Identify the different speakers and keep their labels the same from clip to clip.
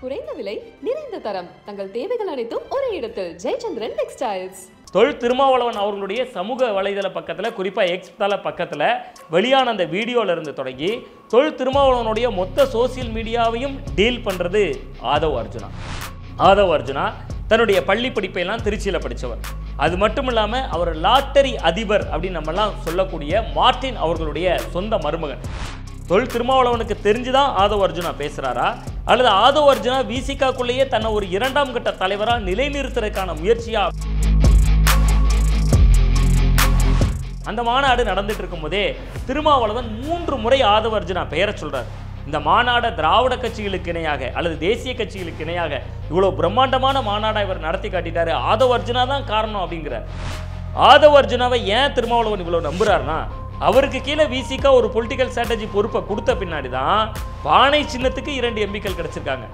Speaker 1: குறைந்த விலை நிறைந்த தரம் தங்கள் தேவைகள் அனைத்தும் ஒரே இடத்தில் ஜெயச்சந்திரன் டெக்ஸ்டைல்ஸ்.
Speaker 2: தொல் திருமாவளவன் அவர்களுடைய சமூக வலைதள பக்கத்தில் குறிப்பாக எக்ஸ் தள பக்கத்தில் வெளியான அந்த வீடியோல இருந்து தொடங்கி தொல் திருமாவளவனுடைய மொத்த சோசியல் மீடியாவையும் டீல் பண்ணுறது ஆதவ் அர்ஜுனா. ஆதவ் அர்ஜுனா தன்னுடைய பள்ளி படிப்பையெல்லாம் திருச்சியில் படித்தவர். அது மட்டும் இல்லாமல் அவர் லாட்டரி அதிபர் அப்படின்னு நம்மெல்லாம் சொல்லக்கூடிய மார்ட்டின் அவர்களுடைய சொந்த மருமகன். தொல் திருமாவளவனுக்கு தெரிஞ்சுதான் ஆதவ் அர்ஜுனா பேசுகிறாரா அல்லது ஆதவ் அர்ஜுனா விசிகாக்குள்ளேயே தன்னை ஒரு இரண்டாம் கட்ட தலைவராக நிலைநிறுத்துறதுக்கான முயற்சியா? அந்த மாநாடு நடந்துட்டு இருக்கும் போதே திருமாவளவன் 3 முறை ஆதவ் அர்ஜுனா பெயரை சொல்றார். இந்த மாநாடை திராவிட கட்சிகளுக்கு இணையாக அல்லது தேசிய கட்சிகளுக்கு இணையாக இவ்வளவு பிரம்மாண்டமான மாநாடை இவர் நடத்தி காட்டிட்டாரு, ஆதவ் அர்ஜுனா தான் காரணம் அப்படிங்கிறார். ஆதவ் அர்ஜுனாவை ஏன் திருமாவளவன் இவ்வளவு நம்புறாருன்னா, அவருக்கு கீழே விசிகா ஒரு பொலிட்டிக்கல் ஸ்ட்ராட்டஜி பொறுப்பை கொடுத்த பின்னாடி தான் பானை சின்னத்துக்கு 2 எம்பிக்கள் கிடைச்சிருக்காங்க.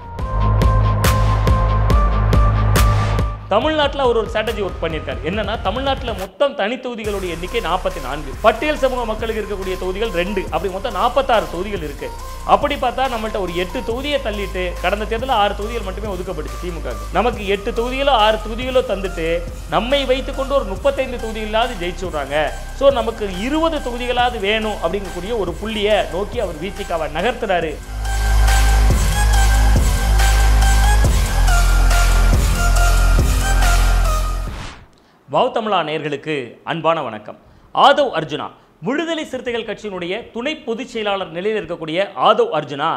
Speaker 2: தமிழ்நாட்டில் அவர் ஒரு ஸ்ட்ராட்டஜி ஒர்க் பண்ணியிருக்காரு. என்னன்னா, தமிழ்நாட்டில் மொத்தம் தனி தொகுதிகளுடைய எண்ணிக்கை 44, பட்டியல் சமூக மக்களுக்கு இருக்கக்கூடிய தொகுதிகள் 2, அப்படி மொத்தம் 46 தொகுதிகள் இருக்கு. அப்படி பார்த்தா நம்மள்ட்ட ஒரு 8 தொகுதியை தள்ளிட்டு கடந்த தேர்தலில் 6 தொகுதிகள் மட்டுமே ஒதுக்கப்பட்டுச்சு திமுக. நமக்கு 8 தொகுதிகளோ 6 தொகுதிகளோ தந்துட்டு நம்மை வைத்துக்கொண்டு ஒரு 35 தொகுதிகளாவது ஜெயிச்சு விடுறாங்க. ஸோ நமக்கு 20 தொகுதிகளாவது வேணும் அப்படிங்கக்கூடிய ஒரு புள்ளியை நோக்கி அவர் விசிகாவை நகர்த்துறாரு. வாவ் நேயர்களுக்கு அன்பான வணக்கம். ஆதவ் அர்ஜுனா விடுதலை சிறுத்தைகள் கட்சியினுடைய துணை பொதுச் செயலாளர் நிலையில் இருக்கக்கூடிய ஆதவ் அர்ஜுனா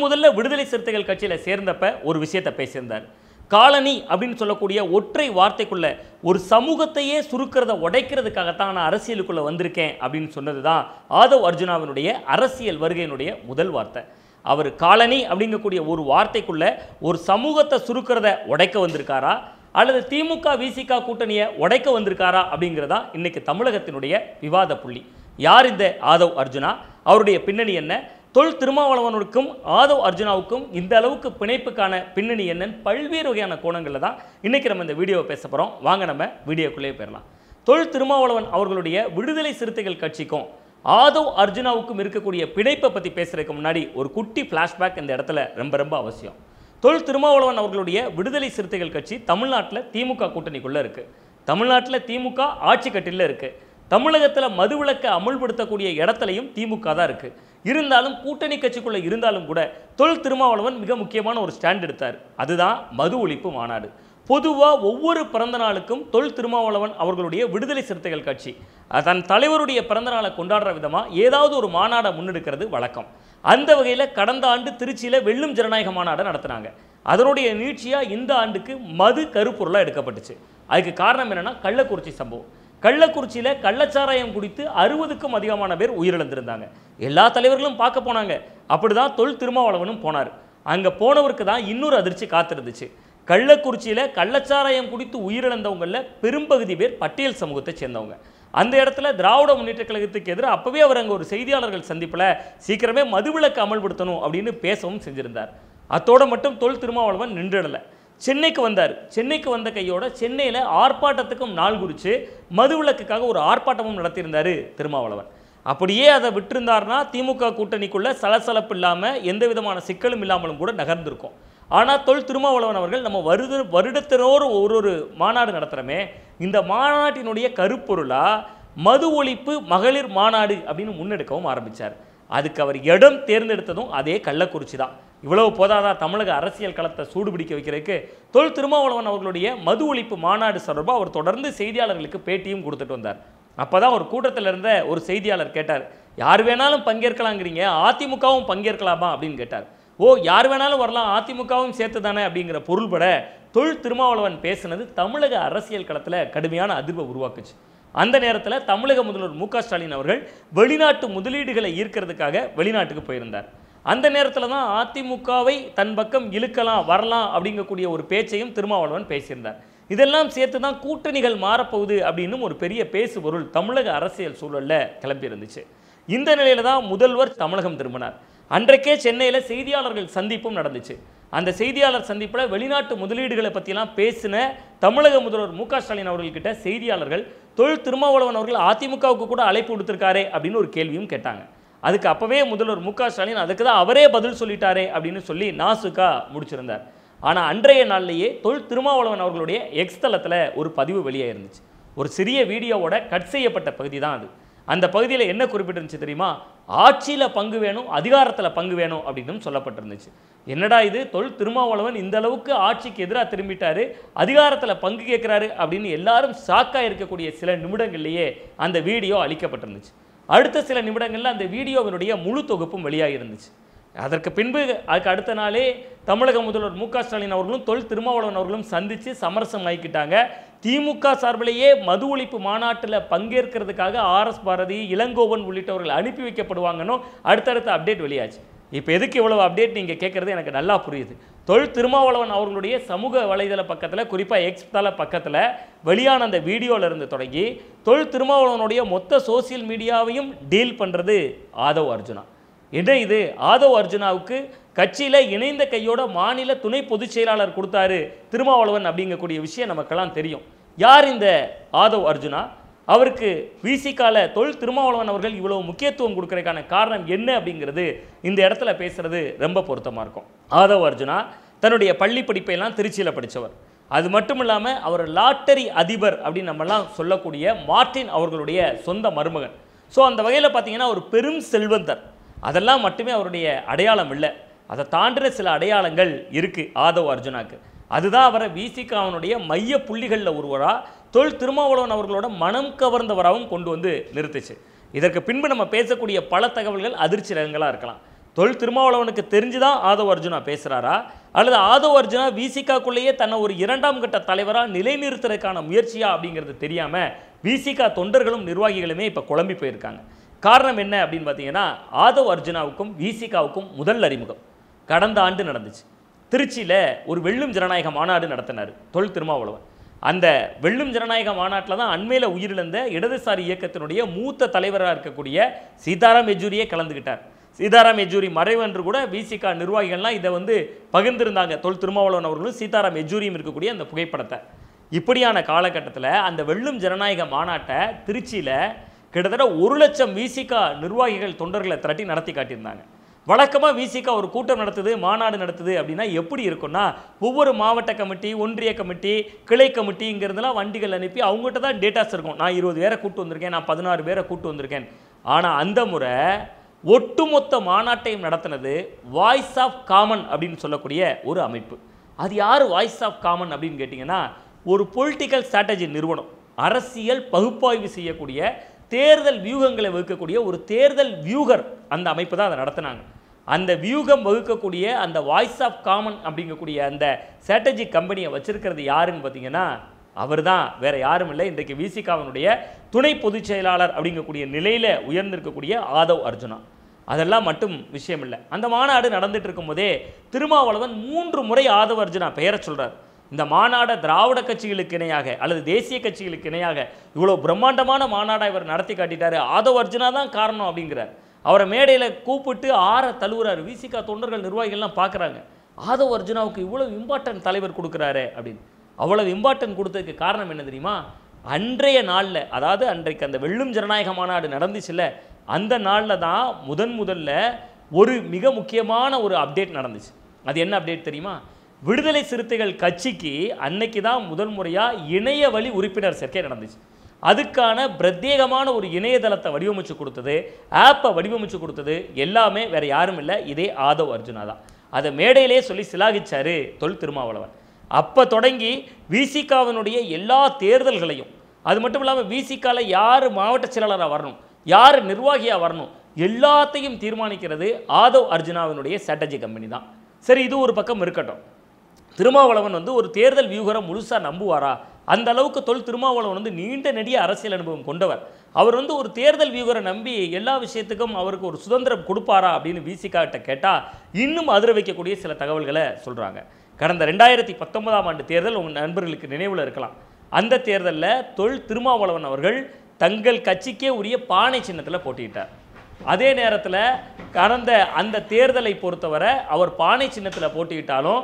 Speaker 2: முதல்ல விடுதலை சிறுத்தைகள் கட்சியில் சேர்ந்தப்ப ஒரு விஷயத்தை பேசியிருந்தார். காலனி அப்படின்னு சொல்லக்கூடிய ஒற்றை வார்த்தைக்குள்ள ஒரு சமூகத்தையே சுருக்கிறத உடைக்கிறதுக்காகத்தான் நான் அரசியலுக்குள்ள வந்திருக்கேன் அப்படின்னு சொன்னது தான் ஆதவ் அர்ஜுனாவினுடைய அரசியல் வருகையினுடைய முதல் வார்த்தை. அவர் காலனி அப்படிங்கக்கூடிய ஒரு வார்த்தைக்குள்ள ஒரு சமூகத்தை சுருக்கிறத உடைக்க வந்திருக்காரா அல்லது திமுக விசிகா கூட்டணியை உடைக்க வந்திருக்காரா அப்படிங்கிறதா இன்னைக்கு தமிழகத்தினுடைய விவாத புள்ளி. யார் இந்த ஆதவ் அர்ஜுனா, அவருடைய பின்னணி என்ன, தொல் திருமாவளவனுக்கும் ஆதவ் அர்ஜுனாவுக்கும் இந்த அளவுக்கு பிணைப்புக்கான பின்னணி என்னன்னு பல்வேறு வகையான கோணங்களில் தான் இன்னைக்கு நம்ம இந்த வீடியோவை பேச போகிறோம். வாங்க நம்ம வீடியோக்குள்ளேயே போயிடலாம். தொல் திருமாவளவன் அவர்களுடைய விடுதலை சிறுத்தைகள் கட்சிக்கும் ஆதவ் அர்ஜுனாவுக்கும் இருக்கக்கூடிய பிணைப்பை பற்றி பேசுறதுக்கு முன்னாடி ஒரு குட்டி ஃப்ளாஷ்பேக் இந்த இடத்துல ரொம்ப அவசியம். தொல் திருமாவளவன் அவர்களுடைய விடுதலை சிறுத்தைகள் கட்சி தமிழ்நாட்டில் திமுக கூட்டணிக்குள்ளே இருக்குது. தமிழ்நாட்டில் திமுக ஆட்சி கட்டில இருக்குது. தமிழகத்தில் மதுவிலக்கை அமுல்படுத்தக்கூடிய இடத்துலையும் திமுக தான் இருக்குது. இருந்தாலும் கூட்டணி கட்சிக்குள்ளே இருந்தாலும் கூட தொல் திருமாவளவன் மிக முக்கியமான ஒரு ஸ்டாண்ட் எடுத்தார். அதுதான் மது ஒழிப்பு மாநாடு. பொதுவாக ஒவ்வொரு பிறந்த நாளுக்கும் தொல் திருமாவளவன் அவர்களுடைய விடுதலை சிறுத்தைகள் கட்சி தன் தலைவருடைய பிறந்த நாளை கொண்டாடுற விதமாக ஏதாவது ஒரு மாநாடை முன்னெடுக்கிறது வழக்கம். அந்த வகையில் கடந்த ஆண்டு திருச்சியில் வெல்லும் ஜனநாயக மாநாடு நடத்தினாங்க. அதனுடைய நீட்சியாக இந்த ஆண்டுக்கு மது கருப்பொருளாக எடுக்கப்பட்டுச்சு. அதுக்கு காரணம் என்னென்னா கள்ளக்குறிச்சி சம்பவம். கள்ளக்குறிச்சியில் கள்ளச்சாராயம் குடித்து 60க்கும் அதிகமான பேர் உயிரிழந்திருந்தாங்க. எல்லா தலைவர்களும் பார்க்க போனாங்க. அப்படி தான் தொல் திருமாவளவனும் போனார். அங்கே போனவருக்கு தான் இன்னொரு அதிர்ச்சி காத்திருந்துச்சு. கள்ளக்குறிச்சியில் கள்ளச்சாராயம் குடித்து உயிரிழந்தவங்களில் பெரும்பகுதி பேர் பட்டியல் சமூகத்தை சேர்ந்தவங்க. அந்த இடத்துல திராவிட முன்னேற்ற கழகத்துக்கு எதிராக அப்பவே அவர் அங்கே ஒரு செய்தியாளர்கள் சந்திப்பில் சீக்கிரமே மதுவிலக்கு அமல்படுத்தணும் அப்படின்னு பேசவும் செஞ்சிருந்தார். அத்தோடு மட்டும் தொல் திருமாவளவன் நின்றுடலை. சென்னைக்கு வந்தார். சென்னைக்கு வந்த கையோட சென்னையில் ஆர்ப்பாட்டத்துக்கும் நாள் குறித்து மதுவிலக்குக்காக ஒரு ஆர்ப்பாட்டமும் நடத்தியிருந்தார் திருமாவளவன். அப்படியே அதை விட்டிருந்தார்னா திமுக கூட்டணிக்குள்ள சலசலப்பு இல்லாமல் எந்த விதமான சிக்கலும் இல்லாமலும் கூட நகர்ந்திருக்கும். ஆனால் தொல் திருமாவளவன் அவர்கள் நம்ம வருடத்தினோடு ஒரு மாநாடு நடத்துகிறோமே, இந்த மாநாட்டினுடைய கருப்பொருளாக மது ஒழிப்பு மகளிர் மாநாடு அப்படின்னு முன்னெடுக்கவும் ஆரம்பித்தார். அதுக்கு அவர் இடம் தேர்ந்தெடுத்ததும் அதே கள்ளக்குறிச்சி தான். இவ்வளவு போதாதா தமிழக அரசியல் களத்தை சூடுபிடிக்க வைக்கிறதுக்கு தொல் திருமாவளவன் அவர்களுடைய மது ஒழிப்பு மாநாடு தொடர்பாக அவர் தொடர்ந்து செய்தியாளர்களுக்கு பேட்டியும் கொடுத்துட்டு வந்தார். அப்போ தான் ஒரு கூட்டத்தில் இருந்த ஒரு செய்தியாளர் கேட்டார், யார் வேணாலும் பங்கேற்கலாங்கிறீங்க, அதிமுகவும் பங்கேற்கலாமா அப்படின்னு கேட்டார். ஓ, யார் வேணாலும் வரலாம், அதிமுகவும் சேர்த்து தானே அப்படிங்கிற பொருள்பட தொல் திருமாவளவன் பேசினது தமிழக அரசியல் களத்தில் கடுமையான அதிர்வை உருவாக்குச்சு. அந்த நேரத்தில் தமிழக முதல்வர் மு.க. ஸ்டாலின் அவர்கள் வெளிநாட்டு முதலீடுகளை ஈர்க்கிறதுக்காக வெளிநாட்டுக்கு போயிருந்தார். அந்த நேரத்தில் தான் அதிமுகவை தன் பக்கம் இழுக்கலாம் வரலாம் அப்படிங்கக்கூடிய ஒரு பேச்சையும் திருமாவளவன் பேசியிருந்தார். இதெல்லாம் சேர்த்து தான் கூட்டணிகள் மாறப்போகுது அப்படின்னு ஒரு பெரிய பேசுபொருள் தமிழக அரசியல் சூழலில் கிளம்பி இருந்துச்சு. இந்த நிலையில தான் முதல்வர் தமிழகம் திரும்பினார். அன்றைக்கே சென்னையில் செய்தியாளர்கள் சந்திப்பும் நடந்துச்சு. அந்த செய்தியாளர் சந்திப்பில் வெளிநாட்டு முதலீடுகளை பற்றிலாம் பேசின தமிழக முதல்வர் மு.க. ஸ்டாலின் அவர்கள்கிட்ட செய்தியாளர்கள் தொல் திருமாவளவன் அவர்கள் அதிமுகவுக்கு கூட அழைப்பு கொடுத்துருக்காரே அப்படின்னு ஒரு கேள்வியும் கேட்டாங்க. அதுக்கு அப்போவே முதல்வர் மு க ஸ்டாலின் அதுக்கு தான் அவரே பதில் சொல்லிட்டாரே அப்படின்னு சொல்லி நாசுக்கா முடிச்சிருந்தார். ஆனால் அன்றைய நாள்லேயே தொல் திருமாவளவன் அவர்களுடைய எக்ஸ் தளத்தில் ஒரு பதிவு வெளியே இருந்துச்சு. ஒரு சிறிய வீடியோவோட கட் செய்யப்பட்ட பகுதி தான் அது. அந்த பகுதியில் என்ன குறிப்பிட்டிருந்துச்சு தெரியுமா? ஆட்சியில் பங்கு வேணும், அதிகாரத்தில் பங்கு வேணும் அப்படின்னு சொல்லப்பட்டிருந்துச்சு. என்னடா இது, தொல் திருமாவளவன் இந்த அளவுக்கு ஆட்சிக்கு எதிராக திரும்பிட்டாரு, அதிகாரத்தில் பங்கு கேட்குறாரு அப்படின்னு எல்லாரும் ஷாக்காக இருக்கக்கூடிய சில நிமிடங்கள்லேயே அந்த வீடியோ அளிக்கப்பட்டிருந்துச்சு. அடுத்த சில நிமிடங்களில் அந்த வீடியோவினுடைய முழு தொகுப்பும் வெளியாக இருந்துச்சு. அதற்கு பின்பு அதுக்கு அடுத்த நாளே தமிழக முதல்வர் மு க ஸ்டாலின் அவர்களும் தொல் திருமாவளவன் அவர்களும் சந்தித்து சமரசம் ஆகிக்கிட்டாங்க. திமுக சார்பிலேயே மது ஒழிப்பு மாநாட்டில் பங்கேற்கிறதுக்காக ஆர்எஸ் பாரதி, இளங்கோவன் உள்ளிட்டவர்கள் அனுப்பி வைக்கப்படுவாங்கன்னு அடுத்தடுத்த அப்டேட் வெளியாச்சு. இப்போ எதுக்கு இவ்வளவு அப்டேட் நீங்கள் கேட்குறது எனக்கு நல்லா புரியுது. தொல் திருமாவளவன் அவர்களுடைய சமூக வலைதள பக்கத்தில், குறிப்பாக எக்ஸ் தள பக்கத்தில் வெளியான அந்த வீடியோவிலிருந்து தொடங்கி தொல் திருமாவளவனுடைய மொத்த சோசியல் மீடியாவையும் டீல் பண்ணுறது ஆதவ் அர்ஜுனா. என்ன இது, ஆதவ் அர்ஜுனாவுக்கு கட்சியில் இணைந்த கையோட மாநில துணை பொதுச் செயலாளர் கொடுத்தாரு திருமாவளவன் அப்படிங்கக்கூடிய விஷயம் நமக்கெல்லாம் தெரியும். யார் இந்த ஆதவ் அர்ஜுனா? அவருக்கு விசிகால தொல் திருமாவளவன் அவர்கள் இவ்வளவு முக்கியத்துவம் கொடுக்கறதுக்கான காரணம் என்ன அப்படிங்கிறது இந்த இடத்துல பேசுறது ரொம்ப பொருத்தமாக இருக்கும். ஆதவ் அர்ஜுனா தன்னுடைய பள்ளி படிப்பையெல்லாம் திருச்சியில் படித்தவர். அது மட்டும் இல்லாமல் அவர் லாட்டரி அதிபர் அப்படின்னு நம்மெல்லாம் சொல்லக்கூடிய மார்ட்டின் அவர்களுடைய சொந்த மருமகன். ஸோ அந்த வகையில் பார்த்தீங்கன்னா ஒரு பெரும் செல்வந்தர். அதெல்லாம் மட்டுமே அவருடைய அடையாளம் இல்லை, அதை தாண்டின சில அடையாளங்கள் இருக்குது ஆதவ் அர்ஜுனாக்கு. அதுதான் அவரை விசிகாவினுடைய மைய புள்ளிகளில் ஒருவராக தொல் திருமாவளவன் அவர்களோட மனம் கவர்ந்தவராகவும் கொண்டு வந்து நிறுத்துச்சு. இதற்கு பின்பு நம்ம பேசக்கூடிய பல தகவல்கள் அதிர்ச்சிகரங்களாக இருக்கலாம். தொல் திருமாவளவனுக்கு தெரிஞ்சுதான் ஆதவ் அர்ஜுனா பேசுகிறாரா, அல்லது ஆதவ் அர்ஜுனா விசிகாக்குள்ளேயே தன்னை ஒரு இரண்டாம் கட்ட தலைவராக நிலைநிறுத்துறதுக்கான முயற்சியா அப்படிங்கிறது தெரியாமல் விசிகா தொண்டர்களும் நிர்வாகிகளுமே இப்போ குழம்பி போயிருக்காங்க. காரணம் என்ன அப்படின்னு பார்த்தீங்கன்னா, ஆதவ் அர்ஜுனாவுக்கும் விசிகாவுக்கும் முதல் அறிமுகம் கடந்த ஆண்டு நடந்துச்சு. திருச்சியில் ஒரு வெல்லும் ஜனநாயக மாநாடு நடத்தினார் தொல் திருமாவளவன். அந்த வெல்லும் ஜனநாயக மாநாட்டில் தான் அண்மையில் உயிரிழந்த இடதுசாரி இயக்கத்தினுடைய மூத்த தலைவராக இருக்கக்கூடிய சீதாராம் யெச்சூரியே கலந்துக்கிட்டார். சீதாராம் யெச்சூரி மறைவு என்று கூட விசிகா நிர்வாகிகள்லாம் இதை பகிர்ந்திருந்தாங்க. தொல் திருமாவளவன் அவர்களும் சீதாராம் யெச்சூரியும் இருக்கக்கூடிய அந்த புகைப்படத்தை. இப்படியான காலகட்டத்தில் அந்த வெல்லும் ஜனநாயக மாநாட்டை திருச்சியில் கிட்டத்தட்ட 1,00,000 விசிகா நிர்வாகிகள் தொண்டர்களை திரட்டி நடத்தி காட்டியிருந்தாங்க. வழக்கமாக விசிகா ஒரு கூட்டம் நடத்துது, மாநாடு நடத்துது அப்படின்னா எப்படி இருக்குன்னா, ஒவ்வொரு மாவட்ட கமிட்டி, ஒன்றிய கமிட்டி, கிளை கமிட்டிங்கிறதுலாம் வண்டிகள் அனுப்பி அவங்ககிட்ட தான் டேட்டாஸ் இருக்கும். நான் 20 பேரை கூட்டு வந்திருக்கேன், நான் 16 பேரை கூட்டு வந்திருக்கேன். ஆனால் அந்த முறை ஒட்டுமொத்த மாநாட்டையும் நடத்தினது வாய்ஸ் ஆஃப் காமன் அப்படின்னு சொல்லக்கூடிய ஒரு அமைப்பு. அது யார் வாய்ஸ் ஆஃப் காமன் அப்படின்னு கேட்டிங்கன்னா, ஒரு பொலிட்டிக்கல் ஸ்ட்ராட்டஜி நிறுவனம், அரசியல் பகுப்பாய்வு செய்யக்கூடிய, தேர்தல் வியூகங்களை வகுக்கக்கூடிய ஒரு தேர்தல் வியூகர் அந்த அமைப்பு தான் அதை நடத்தினாங்க. அந்த வியூகம் வகுக்கக்கூடிய அந்த வாய்ஸ் ஆஃப் காமன் அப்படிங்கக்கூடிய அந்த ஸ்ட்ராட்டஜி கம்பெனியை வச்சிருக்கிறது யாருன்னு பார்த்தீங்கன்னா, அவர் தான் வேற யாரும் இல்லை, இன்றைக்கு விசிகாவினுடைய துணை பொதுச் செயலாளர் அப்படிங்கக்கூடிய நிலையில் உயர்ந்திருக்கக்கூடிய ஆதவ் அர்ஜுனா. அதெல்லாம் மட்டும் விஷயம் இல்லை. அந்த மாநாடு நடந்துட்டு இருக்கும் போதே திருமாவளவன் 3 முறை ஆதவ் அர்ஜுனா பெயரை சொல்றார். இந்த மாநாடை திராவிட கட்சிகளுக்கு இணையாக அல்லது தேசிய கட்சிகளுக்கு இணையாக இவ்வளோ பிரம்மாண்டமான மாநாடை இவர் நடத்தி காட்டிட்டாரு, ஆதவ் அர்ஜுனா தான் காரணம் அப்படிங்கிறார். அவரை மேடையில் கூப்பிட்டு தழுவுறாரு. விசிகா தொண்டர்கள் நிர்வாகிகள்லாம் பார்க்குறாங்க, ஆதவ் அர்ஜுனாவுக்கு இவ்வளோ இம்பார்ட்டன்ட் தலைவர் கொடுக்குறாரு அப்படின்னு. அவ்வளவு இம்பார்ட்டன்ட் கொடுத்ததுக்கு காரணம் என்ன தெரியுமா? அன்றைய நாளில், அதாவது அன்றைக்கு அந்த வெல்லும் ஜனநாயக மாநாடு நடந்துச்சுல்ல, அந்த நாளில் தான் முதல்ல ஒரு மிக முக்கியமான ஒரு அப்டேட் நடந்துச்சு. அது என்ன அப்டேட் தெரியுமா? விடுதலை சிறுத்தைகள் கட்சிக்கு அன்னைக்கு தான் முதல் முறையாக இணைய வழி உறுப்பினர் சேர்க்கை நடந்துச்சு. அதுக்கான பிரத்யேகமான ஒரு இணையதளத்தை வடிவமைச்சு கொடுத்தது, ஆப்பை வடிவமைச்சு கொடுத்தது எல்லாமே வேற யாரும் இல்லை, இதே ஆதவ் அர்ஜுனா தான். அதை மேடையிலே சொல்லி சிலாகிச்சாரு தொல் திருமாவளவன். அப்போ தொடங்கி விசிகாவினுடைய எல்லா தேர்தல்களையும், அது மட்டும் இல்லாமல் விசிகாவில் யார் மாவட்ட செயலாளராக வரணும், யார் நிர்வாகியாக வரணும், எல்லாத்தையும் தீர்மானிக்கிறது ஆதவ் அர்ஜுனாவினுடைய ஸ்ட்ராட்டஜி கம்பெனி தான். சரி, இது ஒரு பக்கம் இருக்கட்டும். திருமாவளவன் ஒரு தேர்தல் வியூகரை முழுசாக நம்புவாரா? அந்த அளவுக்கு தொல் திருமாவளவன் நீண்ட நெடிய அரசியல் அனுபவம் கொண்டவர். அவர் ஒரு தேர்தல் வியூகரை நம்பி எல்லா விஷயத்துக்கும் அவருக்கு ஒரு சுதந்திரம் கொடுப்பாரா அப்படின்னு விசிகா கிட்ட கேட்டால் இன்னும் அதிர வைக்கக்கூடிய சில தகவல்களை சொல்கிறாங்க. கடந்த 2019ஆம் ஆண்டு தேர்தல் உங்கள் நண்பர்களுக்கு நினைவில் இருக்கலாம். அந்த தேர்தலில் தொல் திருமாவளவன் அவர்கள் தங்கள் கட்சிக்கே உரிய பானை சின்னத்தில் போட்டியிட்டார். அதே நேரத்தில் கடந்த அந்த தேர்தலை பொறுத்தவரை அவர் பானை சின்னத்தில் போட்டியிட்டாலும்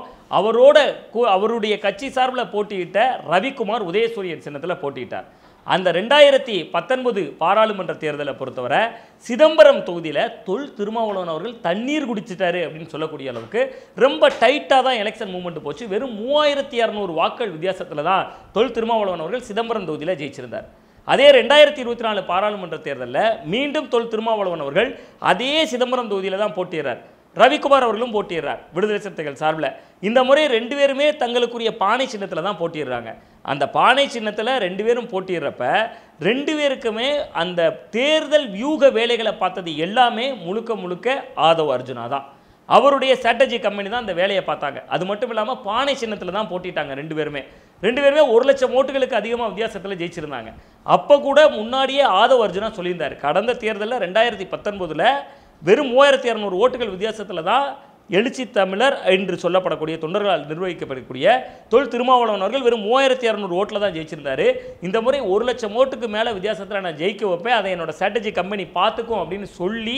Speaker 2: அவருடைய கட்சி சார்பில் போட்டியிட்ட ரவிக்குமார் உதயசூரியன் சின்னத்தில் போட்டியிட்டார். அந்த 2019 பாராளுமன்ற தேர்தலை பொறுத்தவரை சிதம்பரம் தொகுதியில் தொல் திருமாவளவன் அவர்கள் தண்ணீர் குடிச்சிட்டாரு அப்படின்னு சொல்லக்கூடிய அளவுக்கு ரொம்ப டைட்டாக தான் எலெக்ஷன் மூவ்மெண்ட் போச்சு. வெறும் 3200 வாக்கள் வித்தியாசத்தில் தான் தொல் திருமாவளவன் அவர்கள் சிதம்பரம் தொகுதியில் ஜெயிச்சிருந்தார். அதே 2024 பாராளுமன்ற தேர்தலில் மீண்டும் தொல் திருமாவளவன் அவர்கள் அதே சிதம்பரம் தொகுதியில் தான் போட்டியிடுறார். ரவிக்குமார் அவர்களும் போட்டியிடுறார் விடுதலை சிறுத்தைகள் சார்பில். இந்த முறை 2 பேருமே தங்களுக்குரிய பானை சின்னத்தில் தான் போட்டியிடுறாங்க. அந்த பானை சின்னத்தில் 2 பேரும் போட்டியிடுறப்ப 2 பேருக்குமே அந்த தேர்தல் வியூக வேலைகளை பார்த்தது எல்லாமே முழுக்க ஆதவ் அர்ஜுனா தான். அவருடைய ஸ்ட்ராட்டஜி கம்பெனி தான் அந்த வேலையை பார்த்தாங்க. அது மட்டும் இல்லாமல் பானை சின்னத்தில் தான் போட்டிட்டாங்க 2 பேருமே 1 லட்சம் ஓட்டுகளுக்கு அதிகமாக வித்தியாசத்தில் ஜெயிச்சிருந்தாங்க. அப்போ கூட முன்னாடியே ஆதவ் அர்ஜுனா சொல்லியிருந்தார், கடந்த தேர்தலில் 2019 வெறும் 3200 ஓட்டுகள் வித்தியாசத்தில் தான் எழுச்சி தமிழர் என்று சொல்லப்படக்கூடிய தொண்டர்களால் நிர்வகிக்கப்படக்கூடிய தொல் திருமாவளவன் அவர்கள் வெறும் 3200 ஓட்டில் தான் ஜெயிச்சிருந்தாரு. இந்த முறை 1 லட்சம் ஓட்டுக்கு மேலே வித்தியாசத்தில் நான் ஜெயிக்க வைப்பேன், அதை என்னோட ஸ்ட்ராட்டஜி கம்பெனி பார்த்துக்கும் அப்படின்னு சொல்லி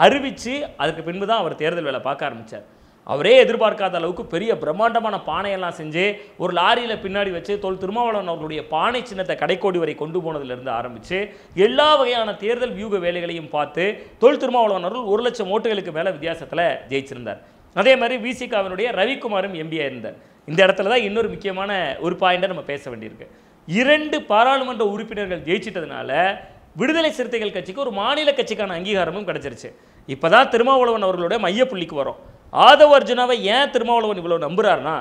Speaker 2: அறிவித்து அதுக்கு பின்பு தான் அவர் தேர்தல் வேலை பார்க்க ஆரம்பித்தார். அவரே எதிர்பார்க்காத அளவுக்கு பெரிய பிரம்மாண்டமான பானையெல்லாம் செஞ்சு ஒரு லாரியில் பின்னாடி வச்சு தொல் திருமாவளவன் அவர்களுடைய பானை சின்னத்தை கடைக்கோடி வரை கொண்டு போனதிலிருந்து ஆரம்பித்து எல்லா வகையான தேர்தல் வியூக வேலைகளையும் பார்த்து தொல் திருமாவளவன் அவர்கள் 1 லட்சம் ஓட்டுகளுக்கு மேலே வித்தியாசத்தில் ஜெயிச்சிருந்தார். அதே மாதிரி விசிகாவினுடைய ரவிக்குமாரும் எம்பியாக இருந்தார். இந்த இடத்துல தான் இன்னொரு முக்கியமான ஒரு பாயிண்டை நம்ம பேச வேண்டியிருக்கு. 2 பாராளுமன்ற உறுப்பினர்கள் ஜெயிச்சிட்டதுனால விடுதலை சிறுத்தைகள் கட்சிக்கு ஒரு மாநில கட்சிக்கான அங்கீகாரமும் கிடைச்சிருச்சு. இப்போ தான் திருமாவளவன் அவர்களுடைய மையப்புள்ளிக்கு வரும். ஆதவ் அர்ஜுனாவை ஏன் திருமாவளவன் இவ்வளோ நம்புறாருன்னா,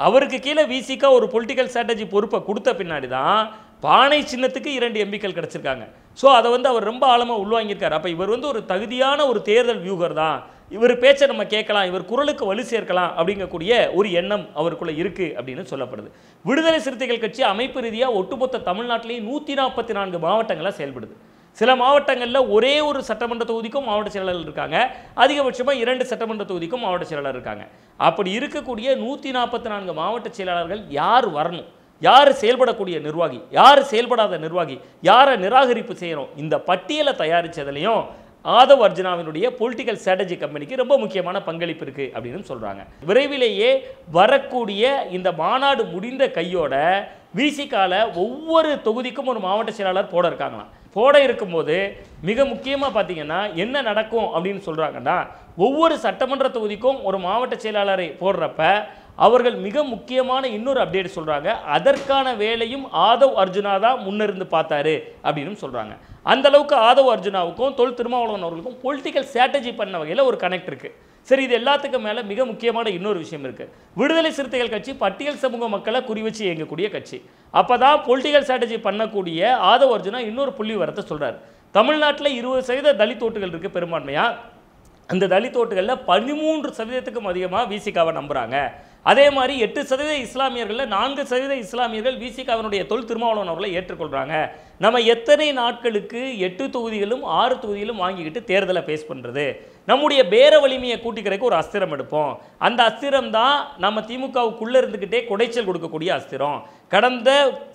Speaker 2: அவருக்கு கீழே விசிகா ஒரு பொலிட்டிக்கல் ஸ்ட்ராட்டஜி பொறுப்பை கொடுத்த பின்னாடி தான் பானை சின்னத்துக்கு 2 எம்பிக்கள் கிடச்சிருக்காங்க. ஸோ அதை அவர் ரொம்ப ஆழமாக உள்வாங்கியிருக்காரு. அப்போ இவர் ஒரு தகுதியான ஒரு தேர்தல் வியூகர் தான், இவர் பேச்சை நம்ம கேட்கலாம், இவர் குரலுக்கு வலு சேர்க்கலாம் அப்படிங்கக்கூடிய ஒரு எண்ணம் அவருக்குள்ளே இருக்குது அப்படின்னு சொல்லப்படுது. விடுதலை சிறுத்தைகள் கட்சி அமைப்பு ரீதியாக ஒட்டுமொத்த தமிழ்நாட்டிலேயும் 144 மாவட்டங்களாக செயல்படுது. சில மாவட்டங்களில் ஒரே ஒரு சட்டமன்ற தொகுதிக்கும் மாவட்ட செயலாளர் இருக்காங்க, அதிகபட்சமாக 2 சட்டமன்ற தொகுதிக்கும் மாவட்ட செயலாளர் இருக்காங்க. அப்படி இருக்கக்கூடிய 144 மாவட்ட செயலாளர்கள் யார் வரணும், யார் செயல்படக்கூடிய நிர்வாகி, யார் செயல்படாத நிர்வாகி, யாரை நிராகரிப்பு செய்யணும், இந்த பட்டியலை தயாரித்ததுலையும் ஆதவ் அர்ஜுனாவினுடைய பொலிட்டிக்கல் ஸ்ட்ராட்டஜி கம்பெனிக்கு ரொம்ப முக்கியமான பங்களிப்பு இருக்குது அப்படின்னு சொல்கிறாங்க. விரைவிலேயே வரக்கூடிய இந்த மாநாடு முடிந்த கையோட விசிகால ஒவ்வொரு தொகுதிக்கும் ஒரு மாவட்ட செயலாளர் போட இருக்காங்களாம். போட இருக்கும்போது மிக முக்கியமாக பார்த்தீங்கன்னா என்ன நடக்கும் அப்படின்னு சொல்கிறாங்கன்னா, ஒவ்வொரு சட்டமன்ற தொகுதிக்கும் ஒரு மாவட்ட செயலாளரை போடுறப்ப அவர்கள் மிக முக்கியமான இன்னொரு அப்டேட் சொல்கிறாங்க, அதற்கான வேலையும் ஆதவ் அர்ஜுனா தான் முன்னிருந்து பார்த்தாரு அப்படின்னு சொல்கிறாங்க. அந்த அளவுக்கு ஆதவ் அர்ஜுனாவுக்கும் தொல் திருமாவளவன் அவர்களுக்கும் பொலிட்டிக்கல் ஸ்ட்ராட்டஜி பண்ண வகையில் ஒரு கனெக்ட் இருக்குது. சரி, இது எல்லாத்துக்கும் மேலே மிக முக்கியமான இன்னொரு விஷயம் இருக்குது. விடுதலை சிறுத்தைகள் கட்சி பட்டியல் சமூக மக்களை குறிவச்சு இயங்கக்கூடிய கட்சி. அப்போ தான் பொலிட்டிக்கல் ஸ்ட்ராட்டஜி பண்ணக்கூடிய ஆதவ் அர்ஜுனா இன்னொரு புள்ளி வரத்தை சொல்கிறார். தமிழ்நாட்டில் 20% தலித் ஓட்டுகள் இருக்குது பெரும்பான்மையாக. அந்த தலித் ஓட்டுகளில் 13% அதிகமாக விசிகாவை நம்புகிறாங்க. அதே மாதிரி 8% இஸ்லாமியர்களில் 4% இஸ்லாமியர்கள் விசிகாவினுடைய தொல் திருமாவளவன் அவர்களை ஏற்றுக்கொள்கிறாங்க. நம்ம எத்தனை நாட்களுக்கு 8 தொகுதிகளும் 6 தொகுதிகளும் வாங்கிக்கிட்டு தேர்தலை ஃபேஸ் பண்ணுறது, நம்முடைய பேர வலிமையை கூட்டிக்கிறதுக்கு ஒரு அஸ்திரம் எடுப்போம். அந்த அஸ்திரம் தான் நம்ம திமுகவுக்குள்ளே இருந்துக்கிட்டே குடைச்சல் கொடுக்கக்கூடிய அஸ்திரம். கடந்த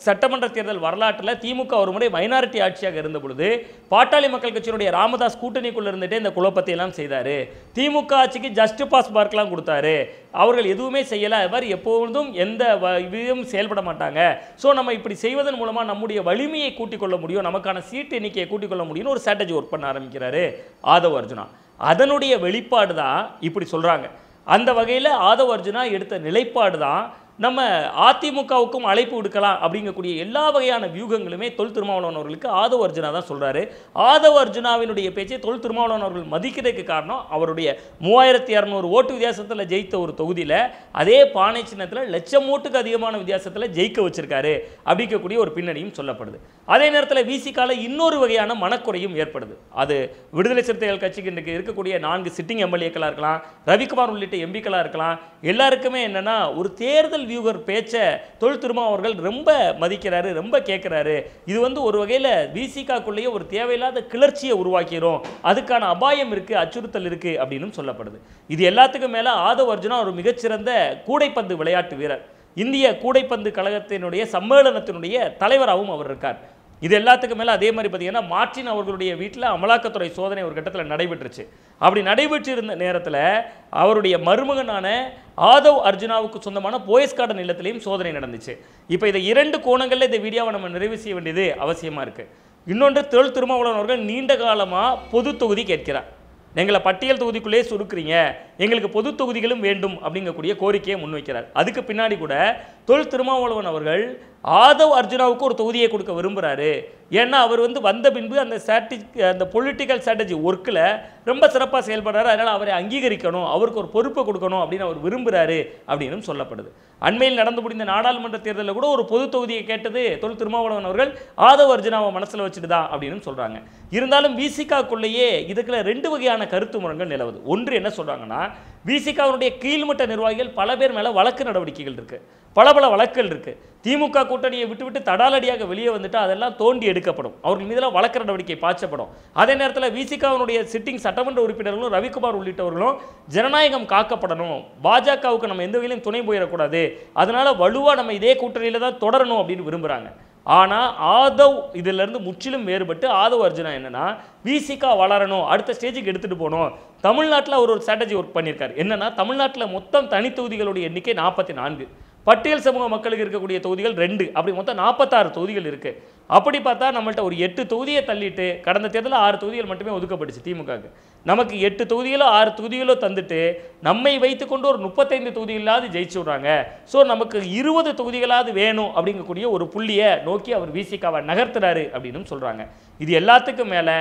Speaker 2: சட்டமன்ற தேர்தல் வரலாற்றில் திமுக ஒரு முறை மைனாரிட்டி ஆட்சியாக இருந்த பொழுது பாட்டாளி மக்கள் கட்சியினுடைய ராமதாஸ் கூட்டணிக்குள்ளே இருந்துகிட்டே இந்த குழப்பத்தை எல்லாம் செய்தார். திமுக ஆட்சிக்கு ஜஸ்ட் பாஸ் மார்க்லாம் கொடுத்தாரு. அவர்கள் எதுவுமே செய்யலை, அது மாதிரி எப்பொழுதும் எந்த இதையும் செயல்பட மாட்டாங்க. ஸோ நம்ம இப்படி செய்வதன் மூலமாக நம்முடைய வலிமையை கூட்டிக் கொள்ள முடியும், நமக்கான சீட்டு எண்ணிக்கையை கூட்டிக் கொள்ள முடியும்னு ஒரு ஸ்ட்ராட்டஜி ஒர்க் பண்ண ஆரம்பிக்கிறாரு ஆதவ் அர்ஜுனா. அதனுடைய வெளிப்பாடு தான் இப்படி சொல்கிறாங்க. அந்த வகையில் ஆதவ் அர்ஜுனா எடுத்த நிலைப்பாடு தான் நம்ம அதிமுகவுக்கும் அழைப்பு விடுக்கலாம் அப்படிங்கக்கூடிய எல்லா வகையான வியூகங்களுமே தொல் திருமாவளவன் அவர்களுக்கு ஆதவ் அர்ஜுனா தான் சொல்கிறாரு. ஆதவ் அர்ஜுனாவினுடைய பேச்சை தொல் திருமாவளவன் அவர்கள் மதிக்கிறதுக்கு காரணம் அவருடைய 3200 ஓட்டு வித்தியாசத்தில் ஜெயித்த ஒரு தொகுதியில் அதே பானை சின்னத்தில் லட்சம் ஓட்டுக்கு அதிகமான வித்தியாசத்தில் ஜெயிக்க வச்சிருக்காரு அப்படிங்கக்கூடிய ஒரு பின்னணியும் சொல்லப்படுது. அதே நேரத்தில் விசிகால இன்னொரு வகையான மனக்குறையும் ஏற்படுது. அது விடுதலை சிறுத்தைகள் கட்சிக்கு இன்றைக்கு இருக்கக்கூடிய 4 சிட்டிங் எம்எல்ஏக்களாக இருக்கலாம், ரவிக்குமார் உள்ளிட்ட எம்பிக்களாக இருக்கலாம், எல்லாருக்குமே என்னென்னா ஒரு தேர்தல் வியூகர் பேச்சை தொல் திருமா அவர்கள் ரொம்ப மதிக்கிறாரு, ரொம்ப கேட்குறாரு. இது ஒரு வகையில் விசிகாக்குள்ளேயே ஒரு தேவையில்லாத கிளர்ச்சியை உருவாக்கிறோம், அதுக்கான அபாயம் இருக்குது, அச்சுறுத்தல் இருக்குது அப்படின்னு சொல்லப்படுது. இது எல்லாத்துக்கும் மேலே ஆதவ் அர்ஜுனா ஒரு மிகச்சிறந்த கூடைப்பந்து விளையாட்டு வீரர். இந்திய கூடைப்பந்து கழகத்தினுடைய சம்மேளனத்தினுடைய தலைவராகவும் அவர் இருக்கார். இது எல்லாத்துக்கும் மேலே அதே மாதிரி பார்த்தீங்கன்னா மார்டின் அவர்களுடைய வீட்டில் அமலாக்கத்துறை சோதனை ஒரு கட்டத்தில் நடைபெற்றுச்சு. அப்படி நடைபெற்று இருந்த நேரத்தில் அவருடைய மருமகனான ஆதவ் அர்ஜுனாவுக்கு சொந்தமான போயஸ் கார்டன் இல்லத்திலையும் சோதனை நடந்துச்சு. இப்போ இதை 2 கோணங்களில் இந்த வீடியோவை நம்ம நிறைவு செய்ய வேண்டியது அவசியமாக இருக்குது. இன்னொன்று, தொல் திருமாவளவன் அவர்கள் நீண்ட காலமாக பொது தொகுதி கேட்கிறார். எங்களை பட்டியல் தொகுதிக்குள்ளே சுருக்குறீங்க, எங்களுக்கு பொது தொகுதிகளும் வேண்டும் அப்படிங்கக்கூடிய கோரிக்கையை முன்வைக்கிறார். அதுக்கு பின்னாடி கூட தொல் திருமாவளவன் அவர்கள் ஆதவ் அர்ஜுனாவுக்கு ஒரு தொகுதியை கொடுக்க விரும்புகிறாரு. ஏன்னா அவர் வந்த பின்பு அந்த பொலிட்டிக்கல் ஸ்ட்ராட்டஜி ஒர்க்கில் ரொம்ப சிறப்பாக செயல்படுறாரு. அதனால் அவரை அங்கீகரிக்கணும், அவருக்கு ஒரு பொறுப்பை கொடுக்கணும் அப்படின்னு அவர் விரும்புகிறாரு அப்படின்னு சொல்லப்படுது. அண்மையில் நடந்து முடிந்த நாடாளுமன்ற தேர்தலில் கூட ஒரு பொது தொகுதியை கேட்டது தொல் திருமாவளவன் அவர்கள் ஆதவ் அர்ஜுனாவை மனசில் வச்சுட்டு தான் அப்படின்னு சொல்கிறாங்க. இருந்தாலும் விசிகாக்குள்ளேயே இதுக்குள்ள 2 வகையான கருத்து முரண்கள் நிலவுது. ஒன்று என்ன சொல்கிறாங்கன்னா, விசிகாவுடைய கீழ்மட்ட நிர்வாகிகள் பல பேர் மேலே வழக்கு நடவடிக்கைகள் இருக்குது, பல வழக்குகள் இருக்குது. திமுக கூட்டணியை விட்டுவிட்டு தடாலடியாக வெளியே வந்துட்டு அதெல்லாம் தோண்டி எடுக்கப்படும், அவர்கள் மீதெல்லாம் வழக்கு நடவடிக்கை பாய்ச்சப்படும். அதே நேரத்தில் விசிகாவுடைய சிட்டிங் சட்டமன்ற உறுப்பினர்களும் ரவிக்குமார் உள்ளிட்டவர்களும் ஜனநாயகம் காக்கப்படணும், பாஜகவுக்கு நம்ம எந்த வகையிலும் துணை போயிடக்கூடாது, அதனால வலுவாக நம்ம இதே கூட்டணியில் தான் தொடரணும் அப்படின்னு விரும்புகிறாங்க. ஆனால் ஆதவ் இதிலிருந்து முற்றிலும் வேறுபட்டு ஆதவ் அர்ஜுனா என்னன்னா, விசிகா வளரணும், அடுத்த ஸ்டேஜுக்கு எடுத்துகிட்டு போகணும். தமிழ்நாட்டில் அவர் ஒரு ஸ்ட்ராட்டஜி ஒர்க் பண்ணியிருக்காரு. என்னன்னா, தமிழ்நாட்டில் மொத்தம் தனி தொகுதிகளுடைய எண்ணிக்கை 44, பட்டியல் சமூக மக்களுக்கு இருக்கக்கூடிய தொகுதிகள் 2, அப்படி மொத்தம் 46 தொகுதிகள் இருக்குது. அப்படி பார்த்தா நம்மள்ட்ட ஒரு 8 தொகுதியை தள்ளிட்டு கடந்த தேர்தலில் 6 தொகுதிகள் மட்டுமே ஒதுக்கப்பட்டுச்சு திமுகவுக்கு. நமக்கு 8 தொகுதிகளோ 6 தொகுதிகளோ தந்துட்டு நம்மை வைத்துக்கொண்டு ஒரு 35 தொகுதிகளாவது ஜெயிச்சு விட்றாங்க. ஸோ நமக்கு 20 தொகுதிகளாவது வேணும் அப்படிங்கக்கூடிய ஒரு புள்ளியை நோக்கி அவர் விசிகாவை நகர்த்துறாரு அப்படின்னு சொல்கிறாங்க. இது எல்லாத்துக்கும் மேலே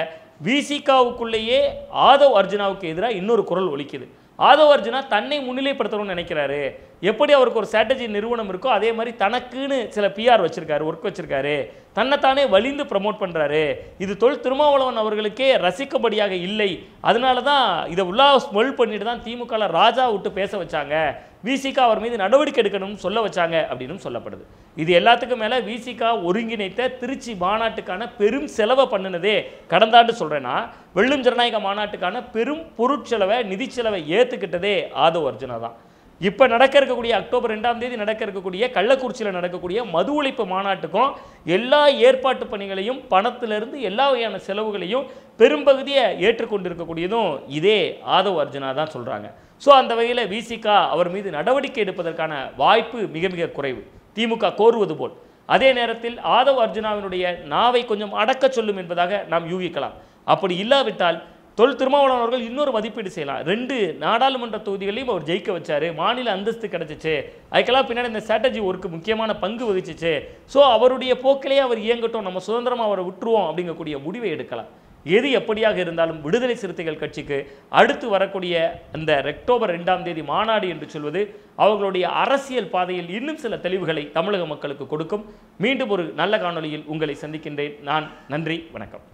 Speaker 2: விசிகாவுக்குள்ளேயே ஆதவ் அர்ஜுனாவுக்கு எதிராக இன்னொரு குரல் ஒலிக்குது. ஆதவ் அர்ஜுனா தன்னை முன்னிலைப்படுத்தணும்னு நினைக்கிறாரு. எப்படி அவருக்கு ஒரு ஸ்ட்ராட்டஜி நிறுவனம் இருக்கோ அதே மாதிரி தனக்குன்னு சில பிஆர் வச்சிருக்காரு, ஒர்க் வச்சிருக்காரு, தன்னைத்தானே வலிந்து ப்ரமோட் பண்ணுறாரு. இது தொல் திருமாவளவன் அவர்களுக்கே ரசிக்கபடியாக இல்லை. அதனால தான் இதை உள்ளா ஸ்மெல் பண்ணிட்டு தான் திமுகவில் ராஜா விட்டு பேச வச்சாங்க, விசிகா அவர் மீது நடவடிக்கை எடுக்கணும்னு சொல்ல வச்சாங்க அப்படின்னு சொல்லப்படுது. இது எல்லாத்துக்கும் மேலே விசிகா ஒருங்கிணைத்த திருச்சி மாநாட்டுக்கான பெரும் செலவை பண்ணினதே கடந்த ஆண்டு சொல்கிறேன்னா, வெள்ளும் ஜனநாயக மாநாட்டுக்கான பெரும் பொருட்செலவை நிதி செலவை ஏற்றுக்கிட்டதே ஆதவ் அர்ஜுனா தான். இப்போ நடக்க இருக்கக்கூடிய அக்டோபர் 2ஆம் தேதி நடக்க இருக்கக்கூடிய கள்ளக்குறிச்சியில் நடக்கக்கூடிய மது ஒழிப்பு மாநாட்டுக்கும் எல்லா ஏற்பாட்டு பணிகளையும் பணத்திலிருந்து எல்லா வகையான செலவுகளையும் பெரும்பகுதியை ஏற்றுக்கொண்டிருக்கக்கூடியதும் இதே ஆதவ் அர்ஜுனா தான் சொல்கிறாங்க. ஸோ அந்த வகையில் விசிகா அவர் மீது நடவடிக்கை எடுப்பதற்கான வாய்ப்பு மிக மிக குறைவு, திமுக கோருவது போல். அதே நேரத்தில் ஆதவ் அர்ஜுனாவினுடைய நாவை கொஞ்சம் அடக்க சொல்லும் என்பதாக நாம் யூகிக்கலாம். அப்படி இல்லாவிட்டால் தொல் திருமாவளவன் அவர்கள் இன்னொரு மதிப்பீடு செய்யலாம். 2 நாடாளுமன்ற தொகுதிகளையும் அவர் ஜெயிக்க வச்சாரு, மாநில அந்தஸ்து கிடைச்சிச்சு, அதுக்கெல்லாம் பின்னாடி இந்த ஸ்ட்ராட்டஜி ஒர்க்கு முக்கியமான பங்கு வகிச்சிச்சு. ஸோ அவருடைய போக்கிலேயே அவர் இயங்கட்டும், நம்ம சுதந்திரமாக அவரை விட்டுருவோம் அப்படிங்கக்கூடிய முடிவை எடுக்கலாம். எது எப்படியாக இருந்தாலும் விடுதலை சிறுத்தைகள் கட்சிக்கு அடுத்து வரக்கூடிய அந்த அக்டோபர் 2ஆம் தேதி மாநாடு என்று சொல்வது அவர்களுடைய அரசியல் பாதையில் இன்னும் சில தெளிவுகளை தமிழக மக்களுக்கு கொடுக்கும். மீண்டும் ஒரு நல்ல காணொளியில் உங்களை சந்திக்கின்றேன். நான் நன்றி, வணக்கம்.